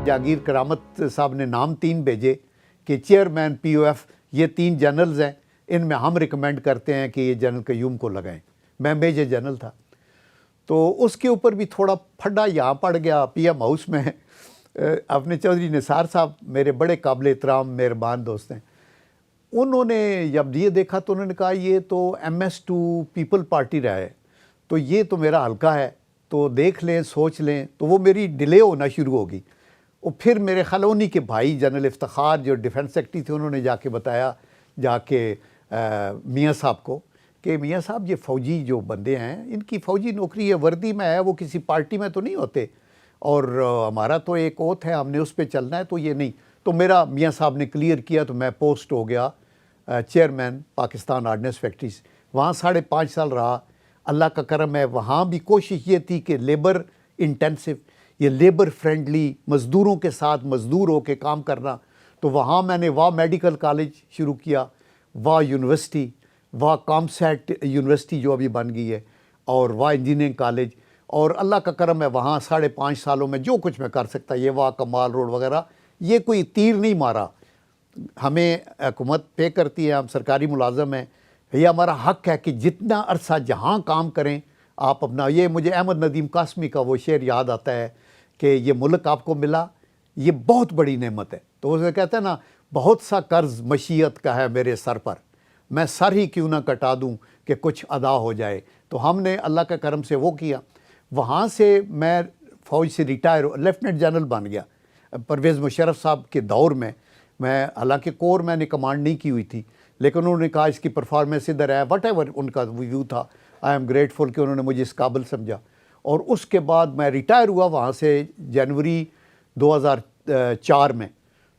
جہانگیر کرامت صاحب نے نام 3 بھیجے کہ چیئرمین پی او ایف یہ 3 جنرلز ہیں، ان میں ہم ریکمینڈ کرتے ہیں کہ یہ جنرل قیوم کو لگائیں۔ میں میجر جنرل تھا، تو اس کے اوپر بھی تھوڑا پھڈا یہاں پڑ گیا پی ایم ہاؤس میں۔ اپنے چودھری نثار صاحب میرے بڑے قابل احترام مہربان دوست ہیں، انہوں نے جب یہ دیکھا تو انہوں نے کہا یہ تو ایم ایس ٹو پیپل پارٹی رہا ہے، تو یہ تو میرا حلقہ ہے، تو دیکھ لیں سوچ لیں۔ تو وہ میری ڈیلے ہونا شروع ہوگی۔ اور پھر میرے خیال انہی کے بھائی جنرل افتخار جو ڈیفنس سیکرٹری تھے، انہوں نے جا کے بتایا جا کے میاں صاحب کو کہ میاں صاحب یہ فوجی جو بندے ہیں ان کی فوجی نوکری ہے، وردی میں ہے، وہ کسی پارٹی میں تو نہیں ہوتے، اور ہمارا تو ایک اوتھ ہے، ہم نے اس پہ چلنا ہے، تو یہ نہیں۔ تو میرا میاں صاحب نے کلیئر کیا، تو میں پوسٹ ہو گیا چیئرمین پاکستان آرڈننس فیکٹریز۔ وہاں 5.5 سال رہا۔ اللہ کا کرم ہے، وہاں بھی کوشش یہ تھی کہ لیبر انٹینسو، یہ لیبر فرینڈلی، مزدوروں کے ساتھ مزدور ہو کے کام کرنا۔ تو وہاں میں نے واہ میڈیکل کالج شروع کیا، واہ یونیورسٹی، واہ کامسیٹ یونیورسٹی جو ابھی بن گئی ہے، اور واہ انجینئرنگ کالج۔ اور اللہ کا کرم ہے وہاں 5.5 سالوں میں جو کچھ میں کر سکتا، یہ واہ کمال روڈ وغیرہ، یہ کوئی تیر نہیں مارا۔ ہمیں حکومت پے کرتی ہے، ہم سرکاری ملازم ہیں، یہ ہمارا حق ہے کہ جتنا عرصہ جہاں کام کریں آپ اپنا۔ یہ مجھے احمد ندیم قاسمی کا وہ شعر یاد آتا ہے کہ یہ ملک آپ کو ملا، یہ بہت بڑی نعمت ہے۔ تو اسے کہتا ہے نا، بہت سا قرض مشیت کا ہے میرے سر پر، میں سر ہی کیوں نہ کٹا دوں کہ کچھ ادا ہو جائے۔ تو ہم نے اللہ کے کرم سے وہ کیا۔ وہاں سے میں فوج سے ریٹائر، لیفٹننٹ جنرل بن گیا پرویز مشرف صاحب کے دور میں۔ حالانکہ کور میں نے کمانڈ نہیں کی ہوئی تھی، لیکن انہوں نے کہا اس کی پرفارمنس ادھر ہے، وٹ ایور ان کا ویو تھا، آئی ایم گریٹفل کہ انہوں نے مجھے اس قابل سمجھا۔ اور اس کے بعد میں ریٹائر ہوا وہاں سے جنوری 2004 میں۔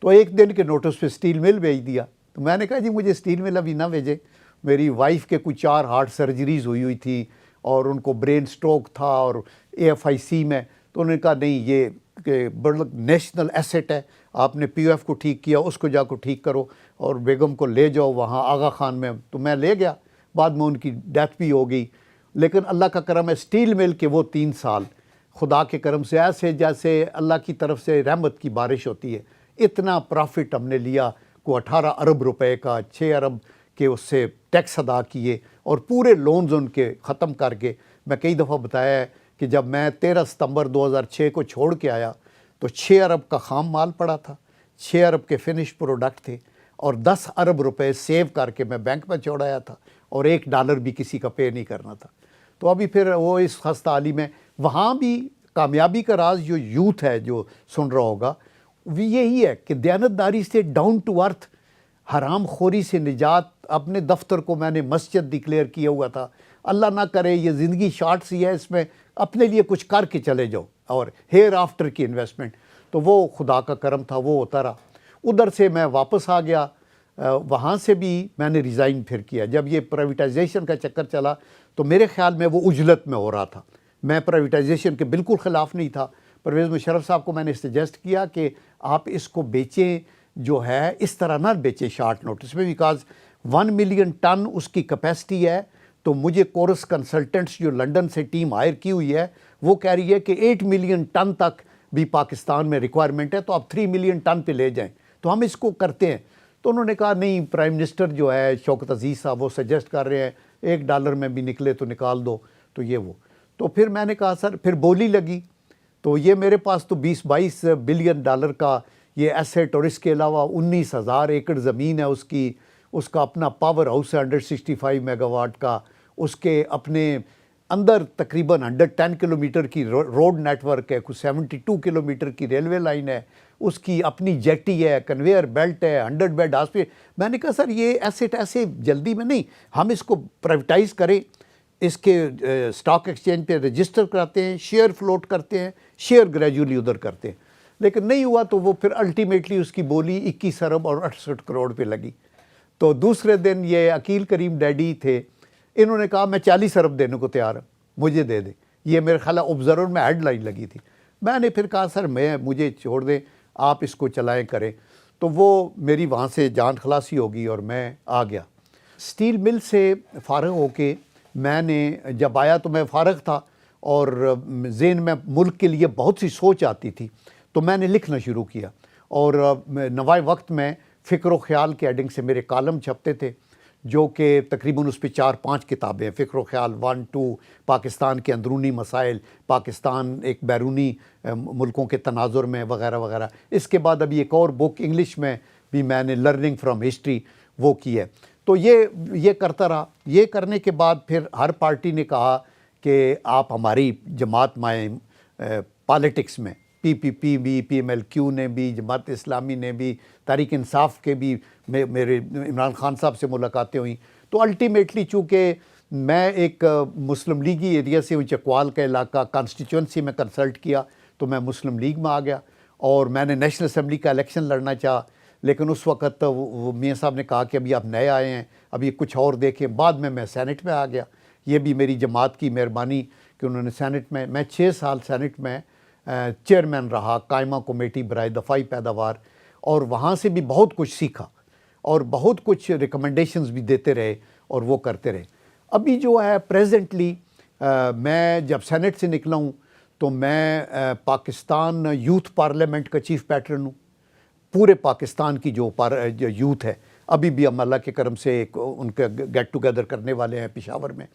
تو ایک دن کے نوٹس پہ اسٹیل مل بھیج دیا۔ تو میں نے کہا جی مجھے اسٹیل مل ابھی نہ بھیجے، میری وائف کے کچھ 4 ہارٹ سرجریز ہوئی تھی، اور ان کو برین سٹروک تھا، اور اے ایف آئی سی میں۔ تو انہوں نے کہا نہیں، یہ کہ بڑا نیشنل ایسٹ ہے، آپ نے پی او ایف کو ٹھیک کیا، اس کو جا کو ٹھیک کرو، اور بیگم کو لے جاؤ وہاں آغا خان میں۔ تو میں لے گیا، بعد میں ان کی ڈیتھ بھی ہو گئی۔ لیکن اللہ کا کرم ہے اسٹیل مل کے وہ 3 سال خدا کے کرم سے ایسے جیسے اللہ کی طرف سے رحمت کی بارش ہوتی ہے، اتنا پرافٹ ہم نے لیا، کو 18 ارب روپے کا، 6 ارب کے اس سے ٹیکس ادا کیے، اور پورے لونز ان کے ختم کر کے۔ میں کئی دفعہ بتایا ہے کہ جب میں 13 ستمبر 2006 کو چھوڑ کے آیا تو 6 ارب کا خام مال پڑا تھا، 6 ارب کے فنش پروڈکٹ تھے، اور 10 ارب روپے سیو کر کے میں بینک میں چھوڑایا تھا، اور $1 بھی کسی کا پے نہیں کرنا تھا۔ تو ابھی پھر وہ اس خستہ حالی میں، وہاں بھی کامیابی کا راز جو یوتھ ہے جو سن رہا ہوگا، وہ یہی ہے کہ دیانتداری سے ڈاؤن ٹو ارتھ، حرام خوری سے نجات۔ اپنے دفتر کو میں نے مسجد ڈکلیئر کیا ہوا تھا۔ اللہ نہ کرے یہ زندگی شارٹ سی ہے، اس میں اپنے لیے کچھ کر کے چلے جاؤ، اور ہیئر آفٹر کی انویسٹمنٹ۔ تو وہ خدا کا کرم تھا، وہ ہوتا رہا۔ ادھر سے میں واپس آ گیا، وہاں سے بھی میں نے ریزائن پھر کیا۔ جب یہ پرائیویٹائزیشن کا چکر چلا تو میرے خیال میں وہ عجلت میں ہو رہا تھا۔ میں پرائیویٹائزیشن کے بالکل خلاف نہیں تھا۔ پرویز مشرف صاحب کو میں نے سجیسٹ کیا کہ آپ اس کو بیچیں، جو ہے اس طرح نہ بیچیں شارٹ نوٹس میں، بیکاز 1 ملین ٹن اس کی کیپیسٹی ہے۔ تو مجھے کورس کنسلٹنٹس جو لنڈن سے ٹیم ہائر کی ہوئی ہے، وہ کہہ رہی ہے کہ 8 ملین ٹن تک بھی پاکستان میں ریکوائرمنٹ ہے، تو آپ 3 ملین ٹن پہ لے جائیں، تو ہم اس کو کرتے ہیں۔ تو انہوں نے کہا نہیں، پرائم منسٹر جو ہے شوکت عزیز صاحب وہ سجیسٹ کر رہے ہیں $1 میں بھی نکلے تو نکال دو، تو یہ وہ۔ تو پھر میں نے کہا سر، پھر بولی لگی، تو یہ میرے پاس تو $20-22 بلین کا یہ ایسٹ، اور اس کے علاوہ 19,000 ایکڑ زمین ہے اس کی، اس کا اپنا پاور ہاؤس ہے 165 میگا واٹ کا، اس کے اپنے اندر تقریباً 110 کلومیٹر کی روڈ نیٹ ورک ہے، کچھ 72 کلومیٹر کی ریلوے لائن ہے، اس کی اپنی جیٹی ہے، کنویئر بیلٹ ہے، 100 بیڈ ہاسپٹل۔ میں نے کہا سر یہ ایسٹ ایسے جلدی میں نہیں، ہم اس کو پرائیویٹائز کریں، اس کے اسٹاک ایکسچینج پہ رجسٹر کراتے ہیں، شیئر فلوٹ کرتے ہیں، شیئر گریجولی ادھر کرتے ہیں۔ لیکن نہیں ہوا، تو وہ پھر الٹیمیٹلی اس کی بولی 21 ارب اور 68 کروڑ پہ لگی۔ تو دوسرے دن یہ عقیل کریم ڈیڈی تھے، انہوں نے کہا میں 40 ارب دینے کو تیار ہوں، مجھے دے دیں۔ یہ میرے خیال آبزرور میں ہیڈ لائن لگی تھی۔ میں نے پھر کہا سر مجھے چھوڑ دیں، آپ اس کو چلائیں کریں۔ تو وہ میری وہاں سے جان خلاصی ہوگی اور میں آ گیا۔ اسٹیل مل سے فارغ ہو کے میں نے جب آیا تو میں فارغ تھا، اور ذہن میں ملک کے لیے بہت سی سوچ آتی تھی۔ تو میں نے لکھنا شروع کیا، اور نوائے وقت میں فکر و خیال کے ہیڈنگ سے میرے کالم چھپتے تھے، جو کہ تقریباً اس پہ 4-5 کتابیں ہیں، فکر و خیال 1-2، پاکستان کے اندرونی مسائل، پاکستان ایک بیرونی ملکوں کے تناظر میں، وغیرہ وغیرہ۔ اس کے بعد ابھی ایک اور بک انگلش میں بھی میں نے لرننگ فرام ہسٹری وہ کی ہے۔ تو یہ کرتا رہا۔ یہ کرنے کے بعد پھر ہر پارٹی نے کہا کہ آپ ہماری جماعت میں آئیں، پالیٹکس میں، پی بھی، PMLQ نے بھی، جماعت اسلامی نے بھی، تحریک انصاف کے بھی میرے عمران خان صاحب سے ملاقاتیں ہوئیں۔ تو الٹیمیٹلی چونکہ میں ایک مسلم لیگی ایریا سے ہوں، چکوال کا علاقہ، کانسٹیچوئنسی میں کنسلٹ کیا تو میں مسلم لیگ میں آ گیا، اور میں نے نیشنل اسمبلی کا الیکشن لڑنا چاہا، لیکن اس وقت وہ میاں صاحب نے کہا کہ ابھی آپ نئے آئے ہیں، ابھی کچھ اور دیکھیں۔ بعد میں سینٹ میں آ گیا۔ یہ بھی میری جماعت کی مہربانی کہ انہوں نے سینٹ میں 6 سال سینٹ میں چیئرمین رہا، قائمہ کمیٹی برائے دفاعی پیداوار، اور وہاں سے بھی بہت کچھ سیکھا، اور بہت کچھ ریکمنڈیشنز بھی دیتے رہے اور وہ کرتے رہے۔ ابھی جو ہے پریزنٹلی میں جب سینٹ سے نکلا ہوں تو میں پاکستان یوتھ پارلیمنٹ کا چیف پیٹرن ہوں، پورے پاکستان کی جو یوتھ ہے۔ ابھی بھی ہم اللہ کے کرم سے ان کا گیٹ ٹوگیدر کرنے والے ہیں پشاور میں،